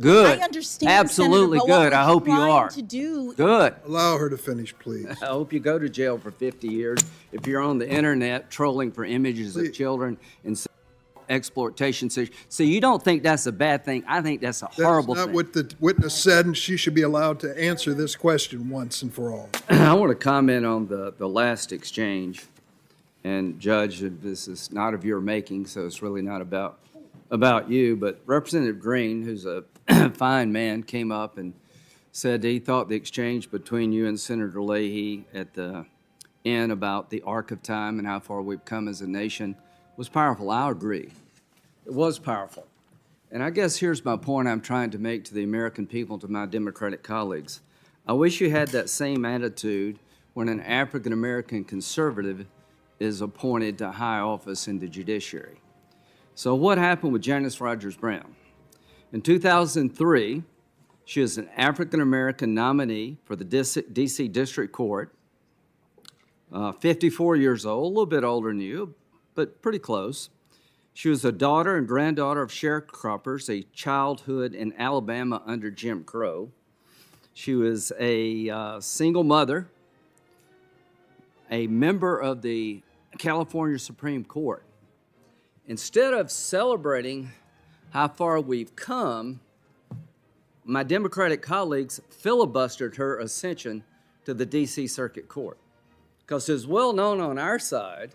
Good. I understand, Absolutely Senator, but good. what I hope you we're are. trying to do. Good. Allow her to finish, please. I hope you go to jail for 50 years if you're on the internet trolling for images of children and exploitation. So you don't think that's a bad thing? I think that's a horrible That is thing. not what the witness said, and she should be allowed to answer this question once and for all. I want to comment on the last exchange. And Judge, this is not of your making, so it's really not about you, but Representative Green, who's a fine man, came up and said he thought the exchange between you and Senator Leahy at the end about the arc of time and how far we've come as a nation was powerful. I agree. It was powerful. And I guess here's my point I'm trying to make to the American people, to my Democratic colleagues. I wish you had that same attitude when an African-American conservative is appointed to high office in the judiciary. So what happened with Janice Rogers Brown? In 2003, she was an African-American nominee for the D.C. District Court, 54 years old, a little bit older than you, but pretty close. She was a daughter and granddaughter of sharecroppers, a childhood in Alabama under Jim Crow. She was a single mother, a member of the California Supreme Court. Instead of celebrating how far we've come, my Democratic colleagues filibustered her ascension to the D.C. Circuit Court. Because it's well known on our side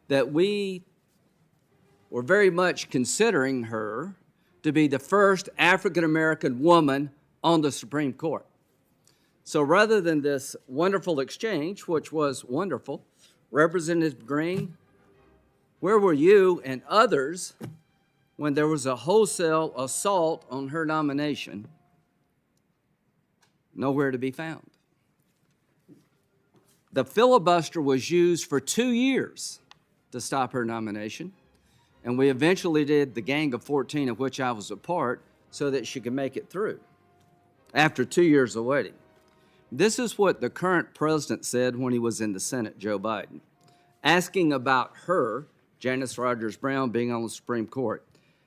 that we were very much considering her to be the first African-American woman on the Supreme Court. So rather than this wonderful exchange, which was wonderful, Representative Green, where were you and others when there was a wholesale assault on her nomination? Nowhere to be found. The filibuster was used for 2 years to stop her nomination, and we eventually did the Gang of 14, of which I was a part, so that she could make it through after 2 years of waiting. This is what the current president said when he was in the Senate, Joe Biden, asking about her, Janice Rogers Brown, being on the Supreme Court.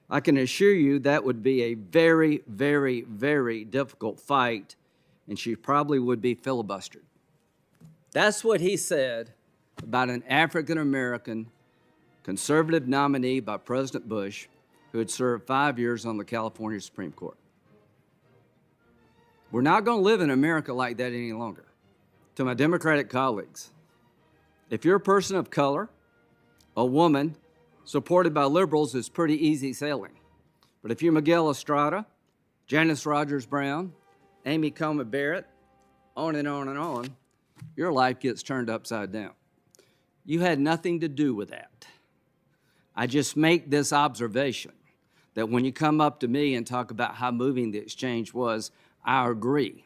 I can assure you that would be a very, very, very difficult fight, and she probably would be filibustered. That's what he said about an African-American conservative nominee by President Bush who had served 5 years on the California Supreme Court. We're not going to live in America like that any longer. To my Democratic colleagues, if you're a person of color, a woman supported by liberals, it's pretty easy sailing. But if you're Miguel Estrada, Janice Rogers Brown, Amy Coney Barrett, on and on and on, your life gets turned upside down. You had nothing to do with that. I just make this observation that when you come up to me and talk about how moving the exchange was, I agree.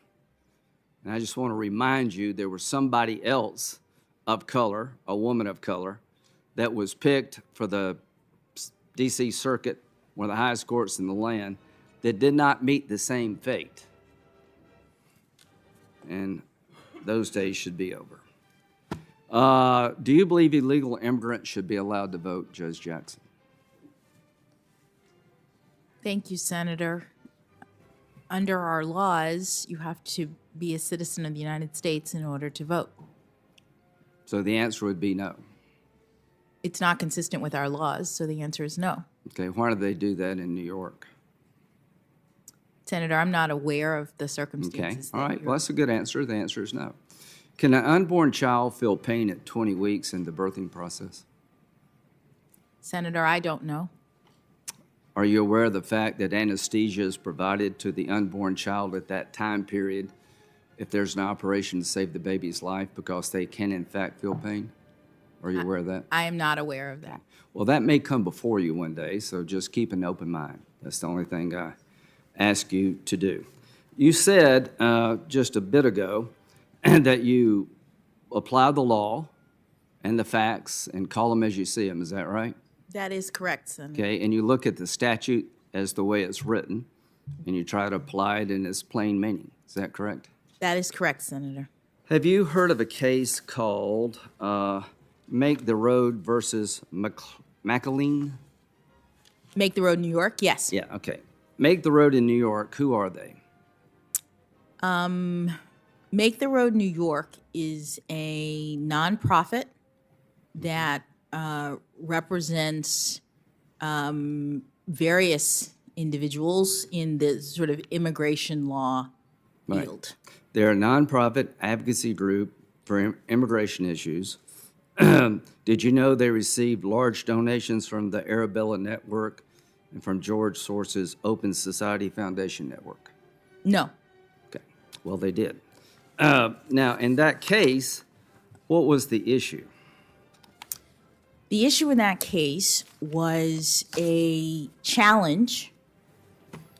And I just want to remind you there was somebody else of color, a woman of color, that was picked for the D.C. Circuit, one of the highest courts in the land, that did not meet the same fate. And those days should be over. Do you believe illegal immigrants should be allowed to vote, Judge Jackson? Thank you, Senator. Under our laws, you have to be a citizen of the United States in order to vote. So the answer would be no. It's not consistent with our laws, so the answer is no. Okay, why do they do that in New York? Senator, I'm not aware of the circumstances. Okay, all right, well, that's a good answer. The answer is no. Can an unborn child feel pain at 20 weeks in the birthing process? Senator, I don't know. Are you aware of the fact that anesthesia is provided to the unborn child at that time period if there's an operation to save the baby's life because they can, in fact, feel pain? Are you aware of that? I am not aware of that. Well, that may come before you one day, so just keep an open mind. That's the only thing I ask you to do. You said just a bit ago that you apply the law and the facts and call them as you see them. Is that right? That is correct, Senator. Okay, and you look at the statute as the way it's written, and you try to apply it in its plain meaning. Is that correct? That is correct, Senator. Have you heard of a case called Make the Road versus MacLeod? Make the road New York? Yes. Yeah, okay. Make the Road in New York, who are they? Make the Road New York is a nonprofit that represents various individuals in the sort of immigration law field. They're a nonprofit advocacy group for immigration issues. Did you know they received large donations from the Arabella Network and from George Soros's Open Society Foundation Network? No. Okay, well, they did. Now, in that case, what was the issue? The issue in that case was a challenge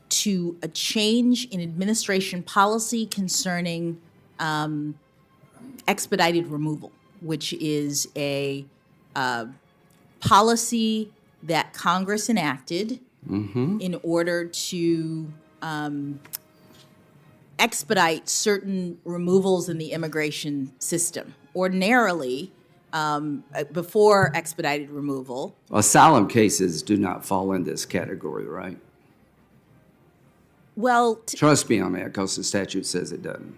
to a change in administration policy concerning expedited removal, which is a policy that Congress enacted in order to expedite certain removals in the immigration system. Ordinarily, before expedited removal. Asylum cases do not fall in this category, right? Well, trust me on that, because the statute says it doesn't.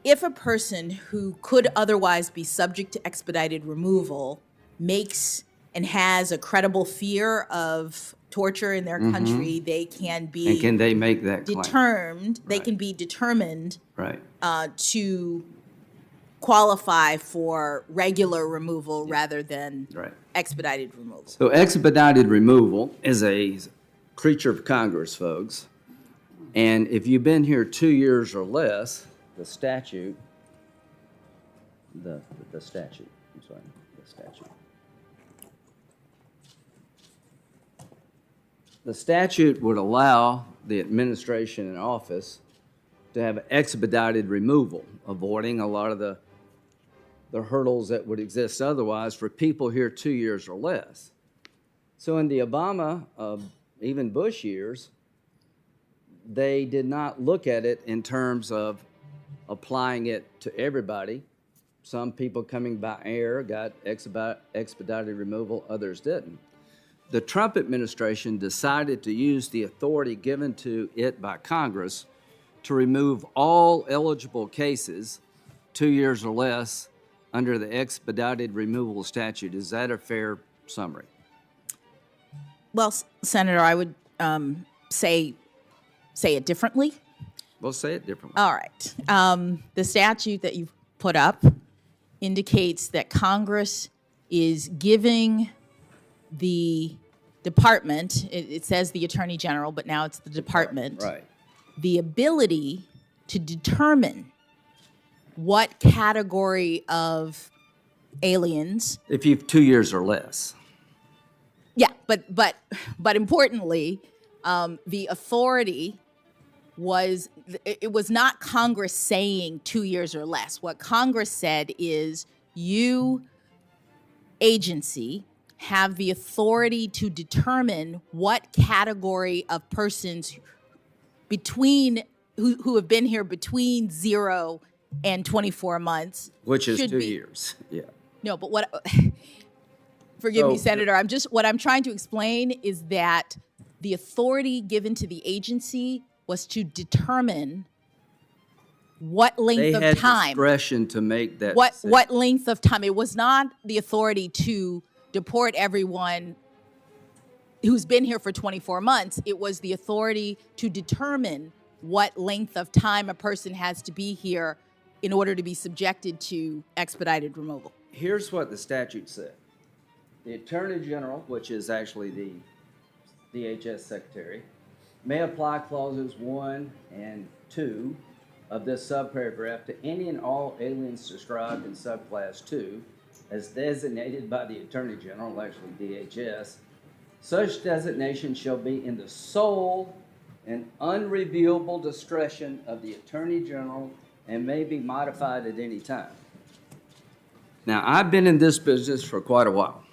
If a person who could otherwise be subject to expedited removal makes and has a credible fear of torture in their country, they can be and can they make that determined. Claim? They can be determined right. To qualify for regular removal rather than expedited removal. So expedited removal is a creature of Congress, folks. And if you've been here 2 years or less, the statute, the statute would allow the administration in office to have expedited removal, avoiding a lot of the hurdles that would exist otherwise for people here 2 years or less. So in the Obama, even Bush years, they did not look at it in terms of applying it to everybody. Some people coming by air got expedited removal, others didn't. The Trump administration decided to use the authority given to it by Congress to remove all eligible cases 2 years or less under the expedited removal statute. Is that a fair summary? Well, Senator, I would say it differently. Well, say it differently. All right. The statute that you've put up indicates that Congress is giving the department, it says the Attorney General, but now it's the department, the ability to determine what category of aliens. If you've 2 years or less. Yeah, but importantly, the authority was, it was not Congress saying 2 years or less. What Congress said is, you, agency, have the authority to determine what category of persons between who have been here between 0 and 24 months, which is 2 years. Yeah. No, but what? Forgive me, Senator. What I'm trying to explain is that the authority given to the agency was to determine what length of time. They had discretion to make that. What length of time? It was not the authority to deport everyone who's been here for 24 months. It was the authority to determine what length of time a person has to be here in order to be subjected to expedited removal. Here's what the statute said. The Attorney General, which is actually the DHS Secretary, may apply clauses 1 and 2 of this subparagraph to any and all aliens described in subclass 2 as designated by the Attorney General, actually DHS. Such designation shall be in the sole and unreviewable discretion of the Attorney General and may be modified at any time. Now, I've been in this business for quite a while.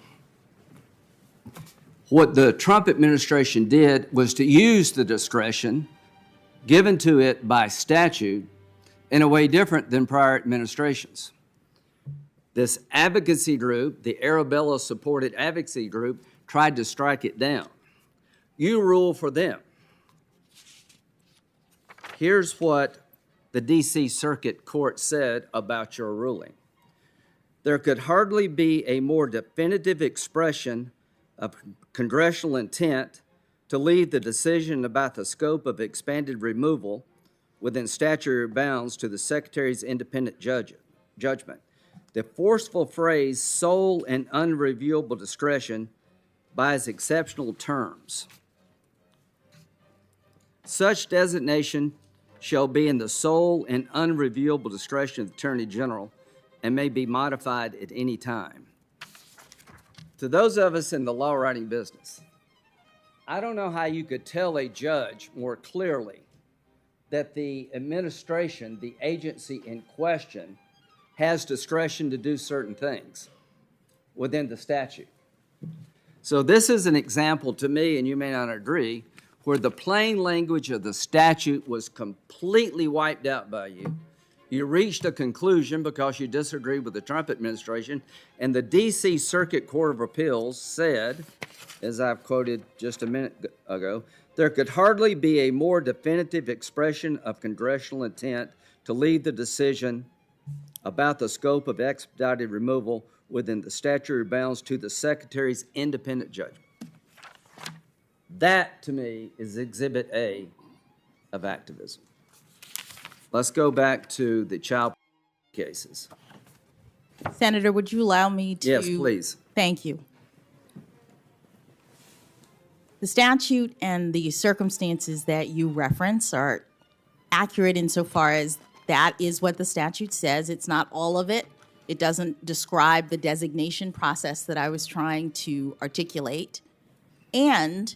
What the Trump administration did was to use the discretion given to it by statute in a way different than prior administrations. This advocacy group, the Arabella-supported advocacy group, tried to strike it down. You rule for them. Here's what the D.C. Circuit Court said about your ruling. There could hardly be a more definitive expression of congressional intent to leave the decision about the scope of expanded removal within statutory bounds to the Secretary's independent judgment. The forceful phrase sole and unreviewable discretion by its exceptional terms. Such designation shall be in the sole and unreviewable discretion of the Attorney General and may be modified at any time. To those of us in the law writing business, I don't know how you could tell a judge more clearly that the administration, the agency in question, has discretion to do certain things within the statute. So this is an example to me, and you may not agree, where the plain language of the statute was completely wiped out by you. You reached a conclusion because you disagreed with the Trump administration, and the D.C. Circuit Court of Appeals said, as I've quoted just a minute ago, there could hardly be a more definitive expression of congressional intent to leave the decision about the scope of expedited removal within the statutory bounds to the Secretary's independent judgment. That, to me, is Exhibit A of activism. Let's go back to the child cases. Senator, would you allow me to? Yes, please. Thank you. The statute and the circumstances that you reference are accurate insofar as that is what the statute says. It's not all of it. It doesn't describe the designation process that I was trying to articulate. And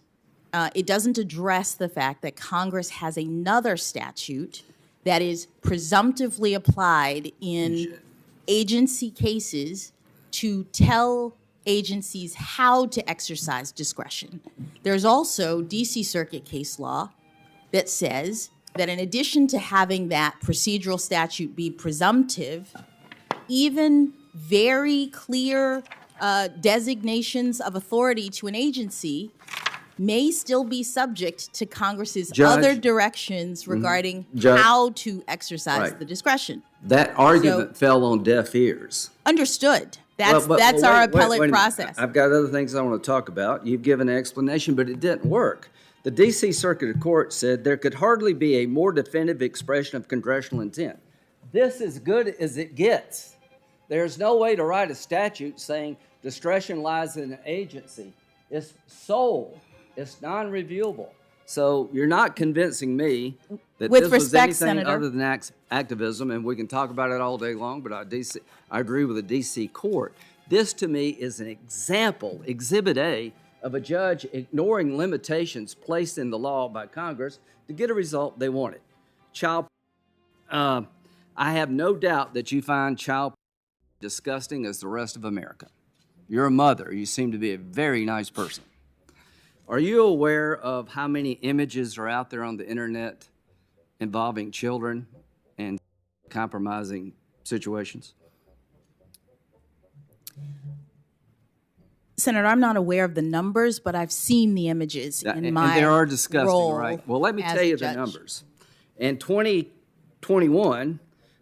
it doesn't address the fact that Congress has another statute that is presumptively applied in agency cases to tell agencies how to exercise discretion. There's also D.C. Circuit case law that says that in addition to having that procedural statute be presumptive, even very clear designations of authority to an agency may still be subject to Congress's other directions regarding how to exercise the discretion. That argument fell on deaf ears. Understood. That's our appellate process. I've got other things I want to talk about. You've given an explanation, but it didn't work. The D.C. Circuit Court said there could hardly be a more definitive expression of congressional intent. This is good as it gets. There's no way to write a statute saying discretion lies in an agency. It's sole. It's non-reviewable. So you're not convincing me that this was anything Senator, other than activism, and we can talk about it all day long, but I agree with the D.C. Court. This, to me, is an example, Exhibit A, of a judge ignoring limitations placed in the law by Congress to get a result they wanted. I have no doubt that you find child disgusting as the rest of America. You're a mother. You seem to be a very nice person. Are you aware of how many images are out there on the internet involving children and compromising situations? Senator, I'm not aware of the numbers, but I've seen the images in my and they are disgusting, role right? Well, let me tell you the numbers. In 2021,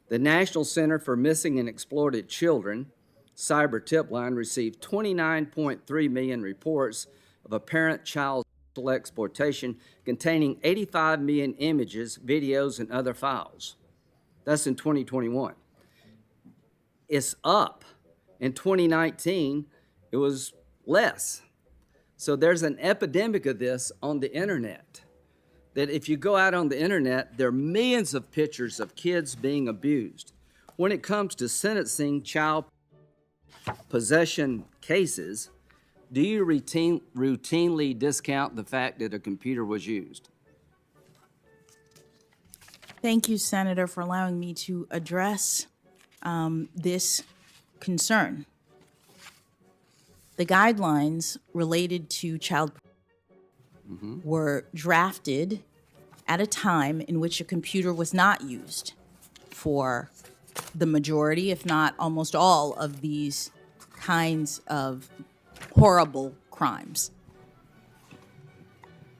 the National Center for Missing and Exploited Children Cyber Tip Line received 29.3 million reports of apparent child sexual exploitation containing 85 million images, videos, and other files. That's in 2021. It's up. In 2019, it was less. So there's an epidemic of this on the internet, that if you go out on the internet, there are millions of pictures of kids being abused. When it comes to sentencing child possession cases, do you routinely discount the fact that a computer was used? Thank you, Senator, for allowing me to address this concern. The guidelines related to child were drafted at a time in which a computer was not used for the majority, if not almost all, of these kinds of horrible crimes.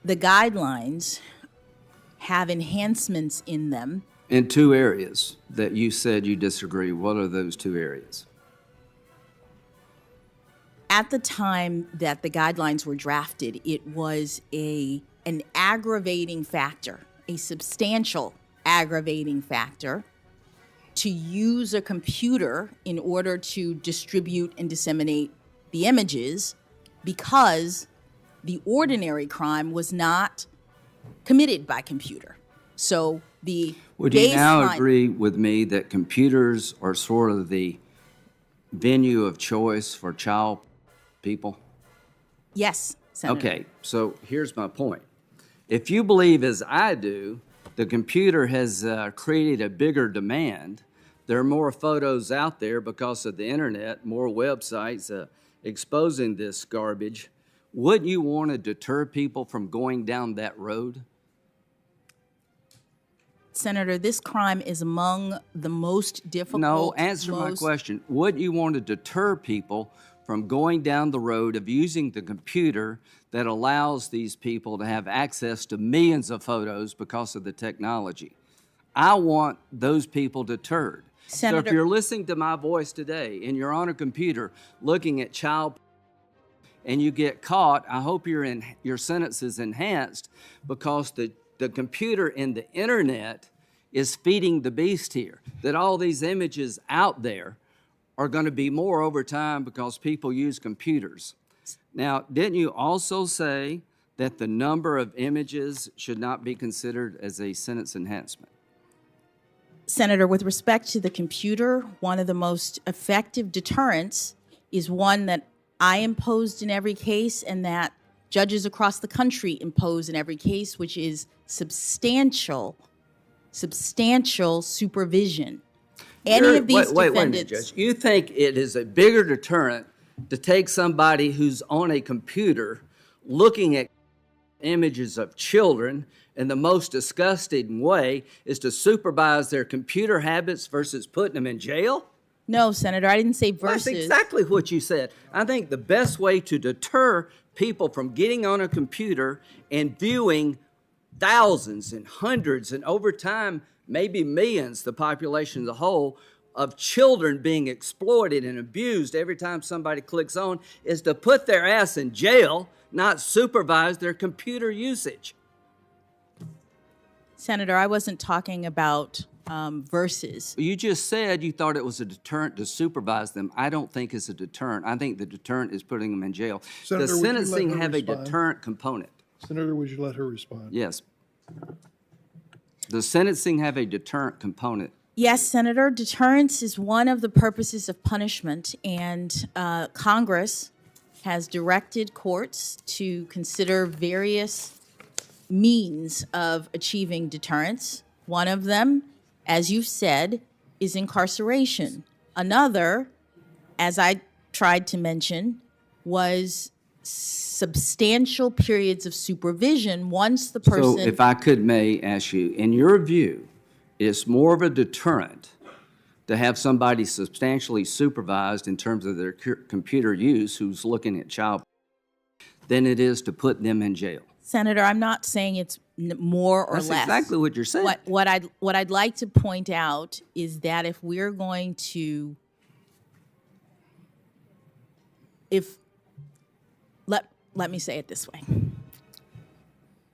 the guidelines have enhancements in them. In two areas that you said you disagree. What are those two areas? At the time that the guidelines were drafted, it was an aggravating factor, a substantial aggravating factor, to use a computer in order to distribute and disseminate the images, because the ordinary crime was not committed by computer. So the Would you now agree with me that computers are sort of the venue of choice for child people? Yes, Senator. Okay, so here's my point. If you believe, as I do, the computer has created a bigger demand, there are more photos out there because of the internet, more websites exposing this garbage, wouldn't you want to deter people from going down that road? Senator, this crime is among the most difficult. No, answer my question. Wouldn't you want to deter people from going down the road of using the computer that allows these people to have access to millions of photos because of the technology? I want those people deterred. Senator, so if you're listening to my voice today and you're on a computer looking at child and you get caught, I hope your sentence is enhanced, because the computer and the internet is feeding the beast here, that all these images out there are going to be more over time because people use computers. Now, didn't you also say that the number of images should not be considered as a sentence enhancement? Senator, with respect to the computer, one of the most effective deterrents is one that I imposed in every case and that judges across the country impose in every case, which is substantial supervision. Any of these wait a minute, defendants. Judge. You think it is a bigger deterrent to take somebody who's on a computer looking at images of children, and the most disgusting way is to supervise their computer habits versus putting them in jail? No, Senator, I didn't say versus. That's exactly what you said. I think the best way to deter people from getting on a computer and viewing thousands and hundreds and over time, maybe millions, the population as a whole, of children being exploited and abused every time somebody clicks on, is to put their ass in jail, not supervise their computer usage. Senator, I wasn't talking about versus. You just said you thought it was a deterrent to supervise them. I don't think it's a deterrent. I think the deterrent is putting them in jail. Senator, Does would you let sentencing her have respond? a deterrent component? Senator, would you let her respond? Yes. Does sentencing have a deterrent component? Yes, Senator. Deterrence is one of the purposes of punishment, and Congress has directed courts to consider various means of achieving deterrence. One of them, as you've said, is incarceration. Another, as I tried to mention, was substantial periods of supervision once the person... So if I could may ask you, in your view, it's more of a deterrent to have somebody substantially supervised in terms of their computer use who's looking at child than it is to put them in jail? Senator, I'm not saying it's more or That's less. exactly what you're saying. What I'd like to point out is that if we're going to, let me say it this way.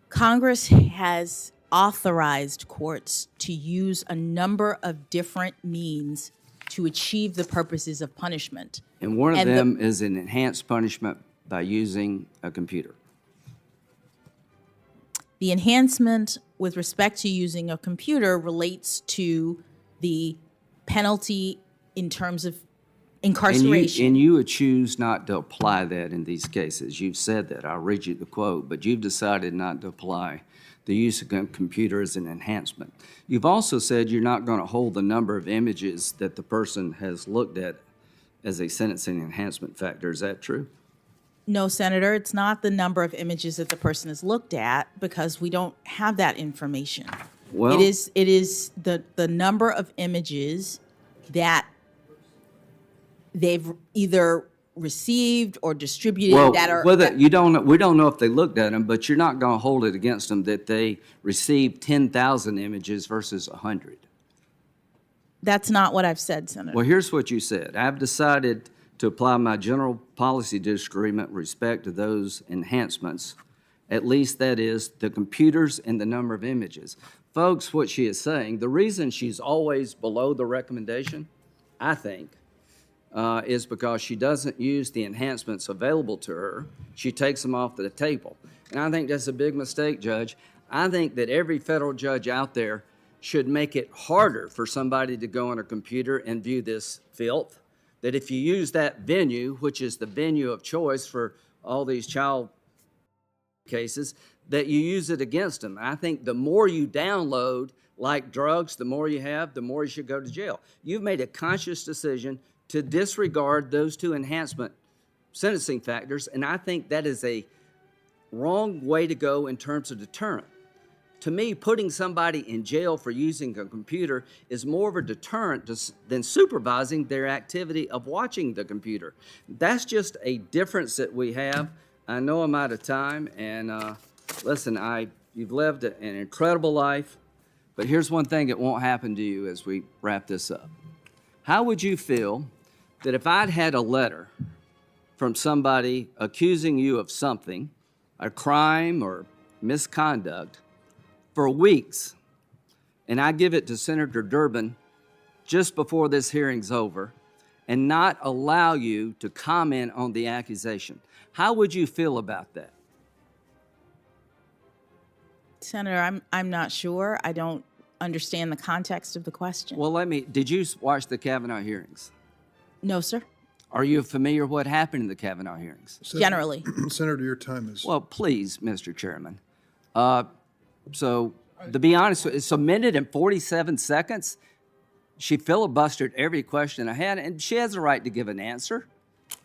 Congress has authorized courts to use a number of different means to achieve the purposes of punishment. And one of them is an enhanced punishment by using a computer. The enhancement with respect to using a computer relates to the penalty in terms of incarceration. And you would choose not to apply that in these cases. You've said that. I'll read you the quote, but you've decided not to apply the use of a computer as an enhancement. You've also said you're not going to hold the number of images that the person has looked at as a sentencing enhancement factor. Is that true? No, Senator, it's not the number of images that the person has looked at, because we don't have that information. Well, it is the number of images that they've either received or distributed Well, that are whether we don't know if they looked at them, but you're not going to hold it against them that they received 10,000 images versus 100. That's not what I've said, Senator. Well, here's what you said. I've decided to apply my general policy disagreement with respect to those enhancements, at least that is the computers and the number of images. Folks, what she is saying, the reason she's always below the recommendation, I think, is because she doesn't use the enhancements available to her. She takes them off the table. And I think that's a big mistake, Judge. I think that every federal judge out there should make it harder for somebody to go on a computer and view this filth. That if you use that venue, which is the venue of choice for all these child cases, that you use it against them. I think the more you download, like drugs, the more you have, the more you should go to jail. You've made a conscious decision to disregard those two enhancement sentencing factors, and I think that is a wrong way to go in terms of deterrent. To me, putting somebody in jail for using a computer is more of a deterrent than supervising their activity of watching the computer. That's just a difference that we have. I know I'm out of time, and listen, you've lived an incredible life, but here's one thing that won't happen to you as we wrap this up. How would you feel that if I'd had a letter from somebody accusing you of something, a crime or misconduct, for weeks, and I give it to Senator Durbin just before this hearing's over, and not allow you to comment on the accusation? How would you feel about that? Senator, I'm not sure. I don't understand the context of the question. Well, did you watch the Kavanaugh hearings? No, sir. Are you familiar with what happened in the Kavanaugh hearings? Generally. Senator, your time is... Well, please, Mr. Chairman. So, to be honest, it's a minute and 47 seconds. She filibustered every question I had, and she has a right to give an answer,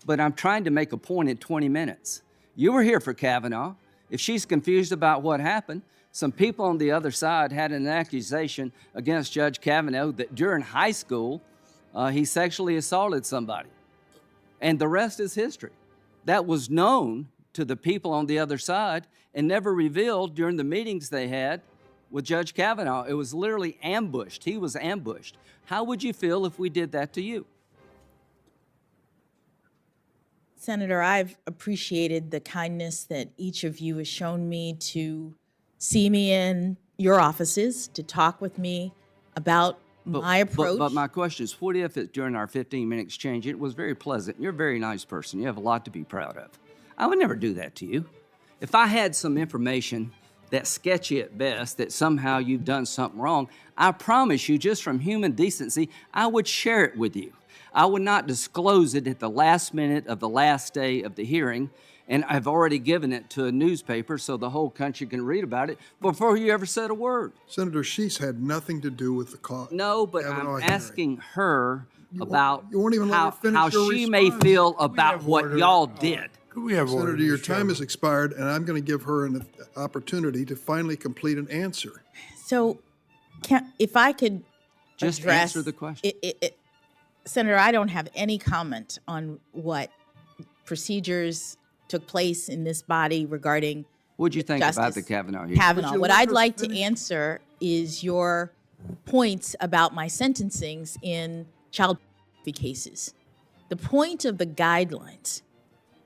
but I'm trying to make a point in 20 minutes. You were here for Kavanaugh. If she's confused about what happened, some people on the other side had an accusation against Judge Kavanaugh that during high school, he sexually assaulted somebody. And the rest is history. That was known to the people on the other side and never revealed during the meetings they had with Judge Kavanaugh. It was literally ambushed. He was ambushed. How would you feel if we did that to you? Senator, I've appreciated the kindness that each of you has shown me to see me in your offices, to talk with me about my approach. But my question is, what if during our 15-minute exchange, it was very pleasant? You're a very nice person. You have a lot to be proud of. I would never do that to you. If I had some information that's sketchy at best, that somehow you've done something wrong, I promise you, just from human decency, I would share it with you. I would not disclose it at the last minute of the last day of the hearing, and I've already given it to a newspaper so the whole country can read about it before you ever said a word. Senator, she's had nothing to do with the cause. No, but I'm asking her about you won't even let her finish how your she response. may feel about what y'all did. We have order, Senator, your Mr. time has expired, and I'm going to give her an opportunity to finally complete an answer. So, if I could Just address answer the question. Senator, I don't have any comment on what procedures took place in this body regarding What'd you think about Justice the Kavanaugh hearing? Kavanaugh. Would you What let I'd her like to finish? answer is your points about my sentencings in child cases. The point of the guidelines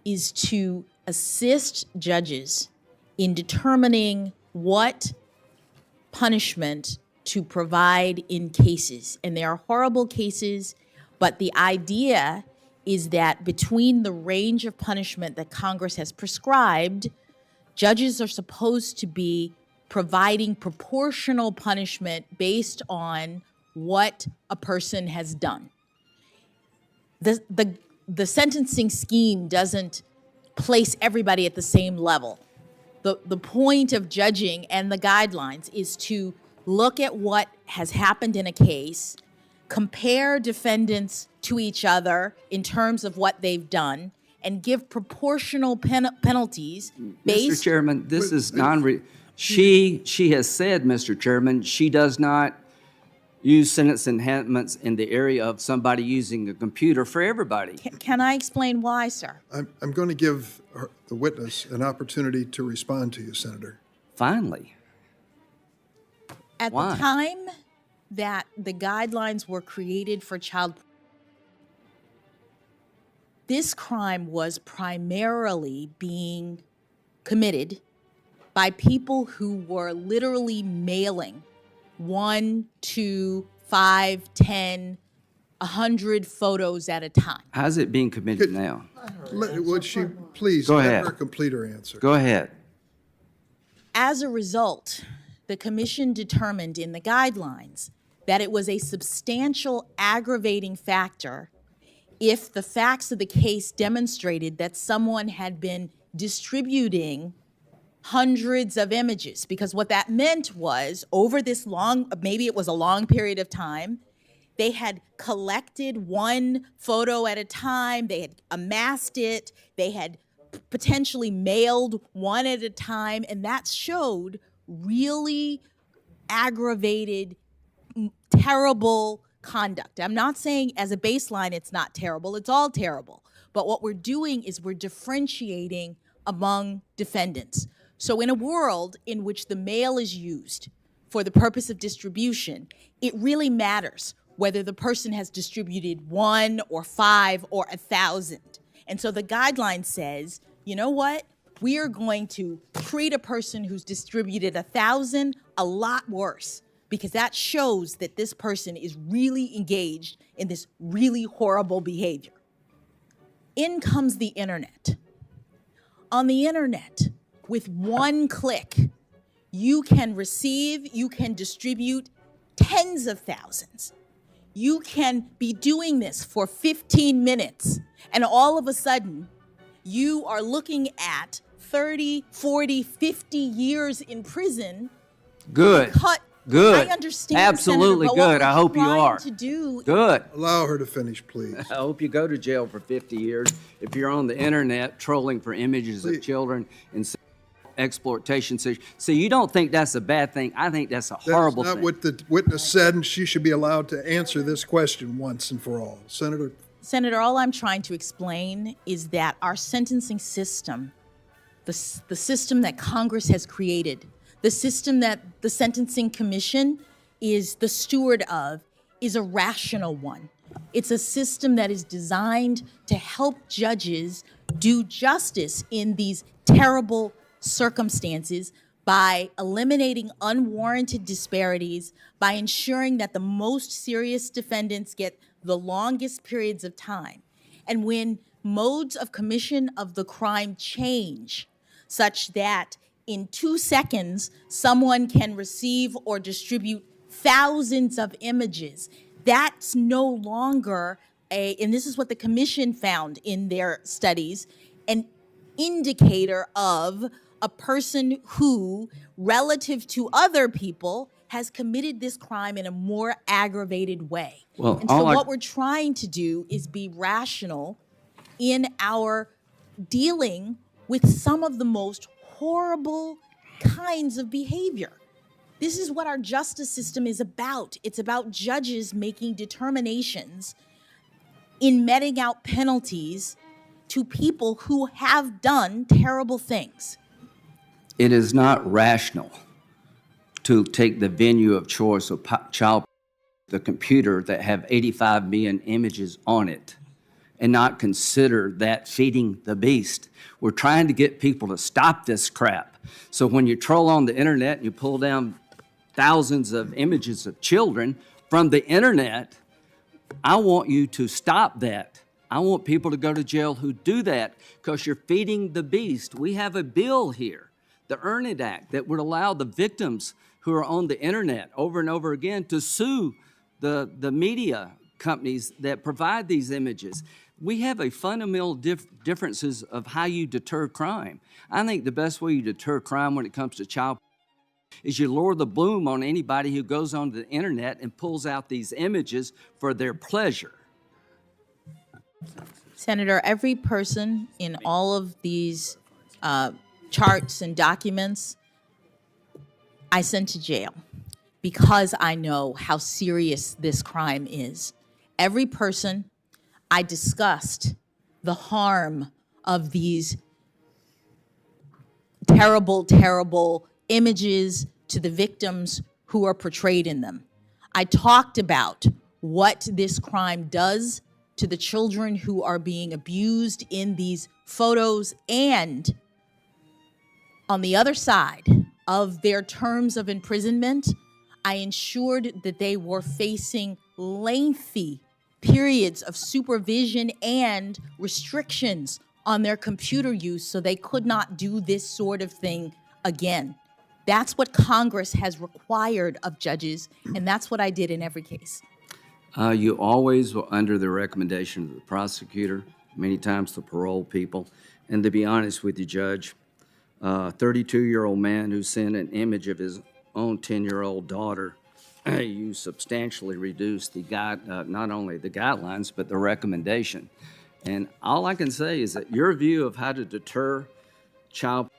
is to assist judges in determining what punishment to provide in cases. And there are horrible cases, but the idea is that between the range of punishment that Congress has prescribed, judges are supposed to be providing proportional punishment based on what a person has done. The sentencing scheme doesn't place everybody at the same level. The point of judging and the guidelines is to look at what has happened in a case, compare defendants to each other in terms of what they've done, and give proportional penalties based... Mr. Chairman, this is she has said, Mr. Chairman, she does not use sentence enhancements in the area of somebody using a computer for everybody. Can I explain why, sir? I'm going to give the witness an opportunity to respond to you, Senator. Finally. At Why? the time that the guidelines were created for child, this crime was primarily being committed by people who were literally mailing 1, 2, 5, 10, 100 photos at a time. How's it being committed now? Would she please Go let ahead. her complete her answer? Go ahead. As a result, the commission determined in the guidelines that it was a substantial aggravating factor if the facts of the case demonstrated that someone had been distributing hundreds of images, because what that meant was over this long, maybe it was a long period of time, they had collected one photo at a time, they had amassed it, they had potentially mailed one at a time, and that showed really aggravated, terrible conduct. I'm not saying as a baseline it's not terrible, it's all terrible. But what we're doing is we're differentiating among defendants. So in a world in which the mail is used for the purpose of distribution, it really matters whether the person has distributed 1 or 5 or 1,000. And so the guideline says, you know what? We are going to treat a person who's distributed 1,000 a lot worse, because that shows that this person is really engaged in this really horrible behavior. In comes the internet. On the internet, with one click, you can receive, you can distribute tens of thousands. You can be doing this for 15 minutes, and all of a sudden, you are looking at 30, 40, 50 years in prison. Good. Good. I understand, Absolutely Senator, but good. I hope you are. to do Good. Allow her to finish, please. I hope you go to jail for 50 years if you're on the internet trolling for images of children and exploitation. So you don't think that's a bad thing? I think that's a horrible That's not thing. what the witness said, and she should be allowed to answer this question once and for all. Senator, all I'm trying to explain is that our sentencing system, the system that Congress has created, the system that the Sentencing Commission is the steward of, is a rational one. It's a system that is designed to help judges do justice in these terrible circumstances by eliminating unwarranted disparities, by ensuring that the most serious defendants get the longest periods of time. And when modes of commission of the crime change, such that in 2 seconds, someone can receive or distribute thousands of images, that's no longer and this is what the commission found in their studies, an indicator of a person who, relative to other people, has committed this crime in a more aggravated way. Well, and so what we're trying to do is be rational in our dealing with some of the most horrible kinds of behavior. This is what our justice system is about. It's about judges making determinations in meting out penalties to people who have done terrible things. It is not rational to take the venue of choice of child, the computer that have 85 million images on it, and not consider that feeding the beast. We're trying to get people to stop this crap. So when you troll on the internet and you pull down thousands of images of children from the internet, I want you to stop that. I want people to go to jail who do that, because you're feeding the beast. We have a bill here, the Earn It Act, that would allow the victims who are on the internet over and over again to sue the media companies that provide these images. We have a fundamental differences of how you deter crime. I think the best way you deter crime when it comes to child is you lower the bloom on anybody who goes onto the internet and pulls out these images for their pleasure. Senator, every person in all of these charts and documents I sent to jail. because I know how serious this crime is. Every person I discussed the harm of these terrible, terrible images to the victims who are portrayed in them. I talked about what this crime does to the children who are being abused in these photos, and on the other side of their terms of imprisonment, I ensured that they were facing lengthy periods of supervision and restrictions on their computer use so they could not do this sort of thing again. That's what Congress has required of judges, and that's what I did in every case. You always were under the recommendation of the prosecutor, many times the parole people. And to be honest with you, Judge, a 32-year-old man who sent an image of his own 10-year-old daughter, you substantially reduced the not only the guidelines, but the recommendation. And all I can say is that your view of how to deter child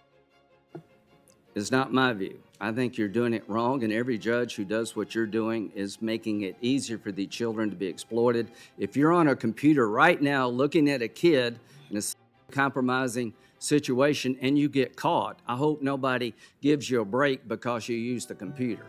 is not my view. I think you're doing it wrong, and every judge who does what you're doing is making it easier for the children to be exploited. If you're on a computer right now looking at a kid in a compromising situation and you get caught, I hope nobody gives you a break because you used the computer.